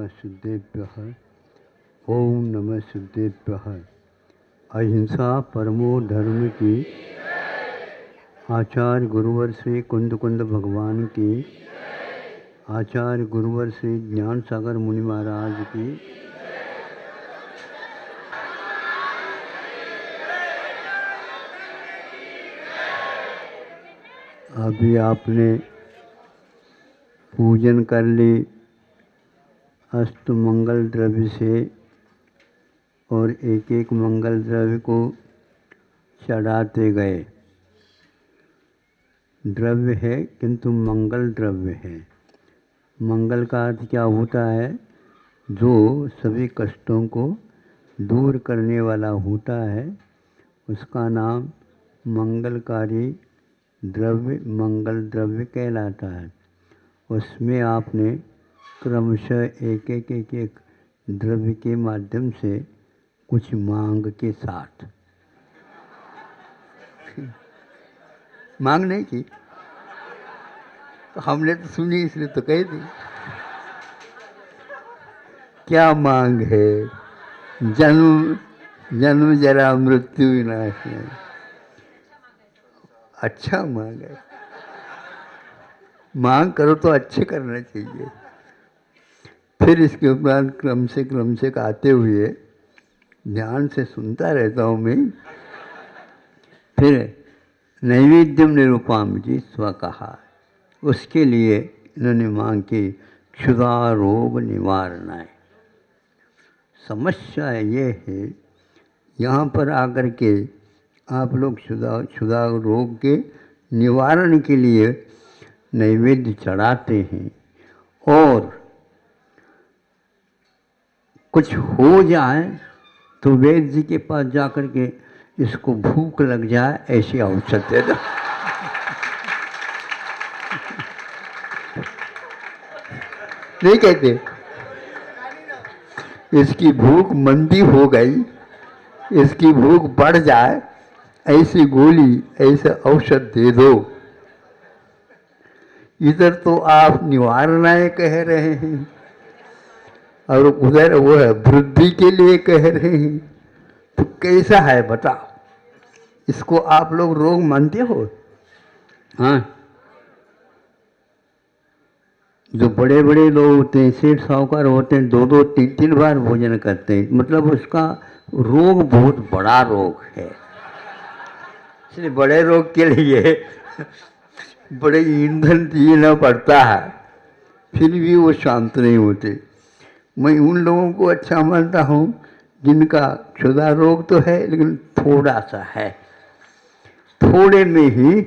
नमः सिद्धेभ्यः। ओम नमः सिद्धेभ्यः। अहिंसा परमो धर्म की। आचार्य गुरुवर श्री कुंद कुंद भगवान की। आचार्य गुरुवर श्री ज्ञान सागर मुनि महाराज की। अभी आपने पूजन कर ली अष्ट मंगल द्रव्य से और एक एक मंगल द्रव्य को चढ़ाते गए। द्रव्य है किंतु मंगल द्रव्य है। मंगल का अर्थ क्या होता है? जो सभी कष्टों को दूर करने वाला होता है, उसका नाम मंगलकारी द्रव्य मंगल द्रव्य कहलाता है। उसमें आपने क्रमशः एक द्रव्य के माध्यम से कुछ मांग के साथ मांग नहीं की, हमने तो सुनी इसलिए तो कह दी। क्या मांग है? जन्म जरा मृत्यु विनाश नहीं। अच्छा मांग है। मांग करो तो अच्छे करना चाहिए। फिर इसके उपरांत क्रम से आते हुए ध्यान से सुनता रहता हूँ मैं। फिर नैवेद्यम निरूपाम जी स्व कहा। उसके लिए इन्होंने मांग की क्षुधा रोग निवारण है। समस्या ये है, यहाँ पर आकर के आप लोग क्षुधा रोग के निवारण के लिए नैवेद्य चढ़ाते हैं और कुछ हो जाए तो वैद्य जी के पास जाकर के इसको भूख लग जाए ऐसी औषध दे दो। नहीं कहते इसकी भूख मंदी हो गई, इसकी भूख बढ़ जाए, ऐसी गोली ऐसे औषध दे दो। इधर तो आप निवारणाएं कह रहे हैं और उधर वो है वृद्धि के लिए कह रहे हैं। तो कैसा है बताओ? इसको आप लोग रोग मानते हो? हाँ, जो बड़े बड़े लोग होते हैं, सेठ साहूकार होते हैं, 2-2 3-3 बार भोजन करते हैं, मतलब उसका रोग बहुत बड़ा रोग है। इसलिए बड़े रोग के लिए बड़े ईंधन देना पड़ता है, फिर भी वो शांत नहीं होते। मैं उन लोगों को अच्छा मानता हूँ जिनका क्षुधा रोग तो है लेकिन थोड़ा सा है, थोड़े में ही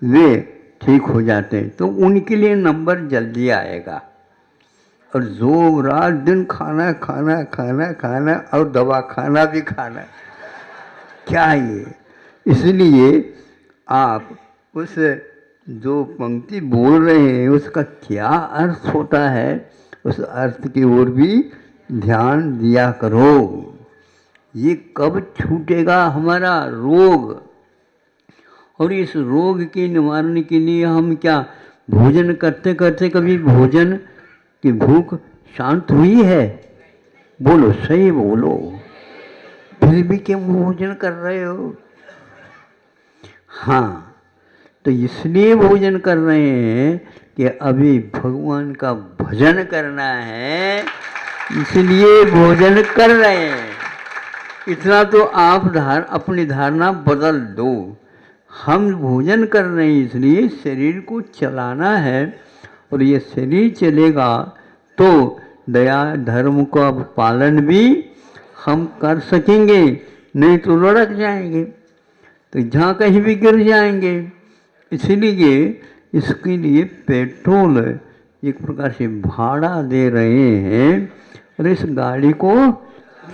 वे ठीक हो जाते हैं, तो उनके लिए नंबर जल्दी आएगा। और जो रात दिन खाना खाना खाना खाना और दवा खाना भी खाना, क्या ये? इसलिए आप उस जो पंक्ति बोल रहे हैं उसका क्या अर्थ होता है, उस अर्थ की ओर भी ध्यान दिया करो। ये कब छूटेगा हमारा रोग? और इस रोग के निवारण के लिए हम क्या भोजन करते करते कभी भोजन की भूख शांत हुई है? बोलो, सही बोलो। फिर भी क्यों भोजन कर रहे हो? हाँ, तो इसलिए भोजन कर रहे हैं कि अभी भगवान का भजन करना है, इसलिए भोजन कर रहे हैं। इतना तो आप अपनी धारणा बदल दो। हम भोजन कर रहे हैं इसलिए शरीर को चलाना है, और ये शरीर चलेगा तो दया धर्म का पालन भी हम कर सकेंगे, नहीं तो लुढ़क जाएंगे, तो जहाँ कहीं भी गिर जाएंगे। इसलिए इसके लिए पेट्रोल एक प्रकार से भाड़ा दे रहे हैं और इस गाड़ी को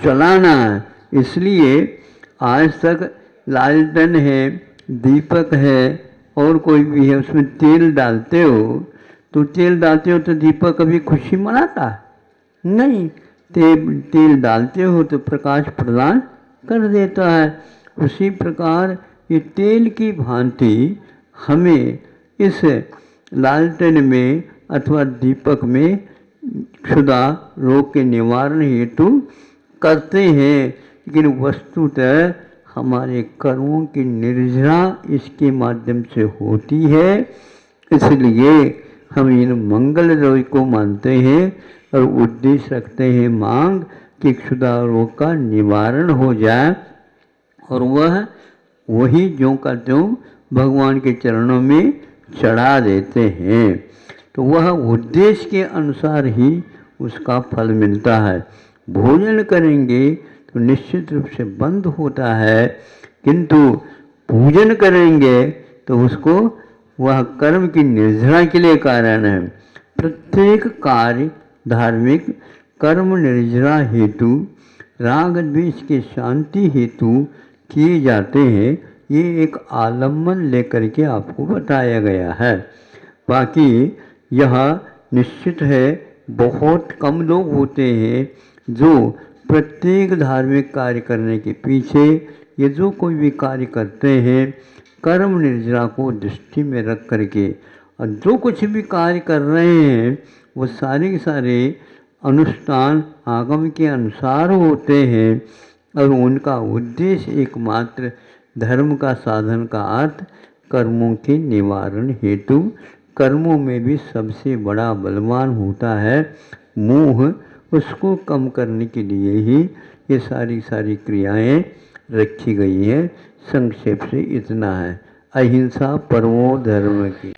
चलाना है। इसलिए आज तक लालटेन है, दीपक है और कोई भी है, उसमें तेल डालते हो तो दीपक कभी खुशी मनाता नहीं। तेल डालते हो तो प्रकाश प्रदान कर देता है। उसी प्रकार ये तेल की भांति हमें इस लालटेन में अथवा दीपक में क्षुधा रोग के निवारण हेतु करते हैं, लेकिन वस्तुतः हमारे कर्मों की निर्जरा इसके माध्यम से होती है। इसलिए हम इन मंगल द्रव्य को मानते हैं और उद्देश्य रखते हैं मांग कि क्षुधा रोग का निवारण हो जाए, और वह वही ज्यों का त्यों भगवान के चरणों में चढ़ा देते हैं। तो वह उद्देश्य के अनुसार ही उसका फल मिलता है। भोजन करेंगे तो निश्चित रूप से बंद होता है, किंतु पूजन करेंगे तो उसको वह कर्म की निर्जरा के लिए कारण है। प्रत्येक कार्य धार्मिक कर्म निर्जरा हेतु, राग द्वेष के शांति हेतु किए जाते हैं। ये एक आलम्बन लेकर के आपको बताया गया है। बाकी यह निश्चित है बहुत कम लोग होते हैं जो प्रत्येक धार्मिक कार्य करने के पीछे ये जो कोई भी कार्य करते हैं कर्म निर्जरा को दृष्टि में रख करके, और जो कुछ भी कार्य कर रहे हैं वो सारे के सारे अनुष्ठान आगम के अनुसार होते हैं, और उनका उद्देश्य एकमात्र धर्म का साधन का अर्थ कर्मों के निवारण हेतु। कर्मों में भी सबसे बड़ा बलवान होता है मोह, उसको कम करने के लिए ही ये सारी क्रियाएं रखी गई हैं। संक्षेप से इतना है। अहिंसा परमो धर्म की।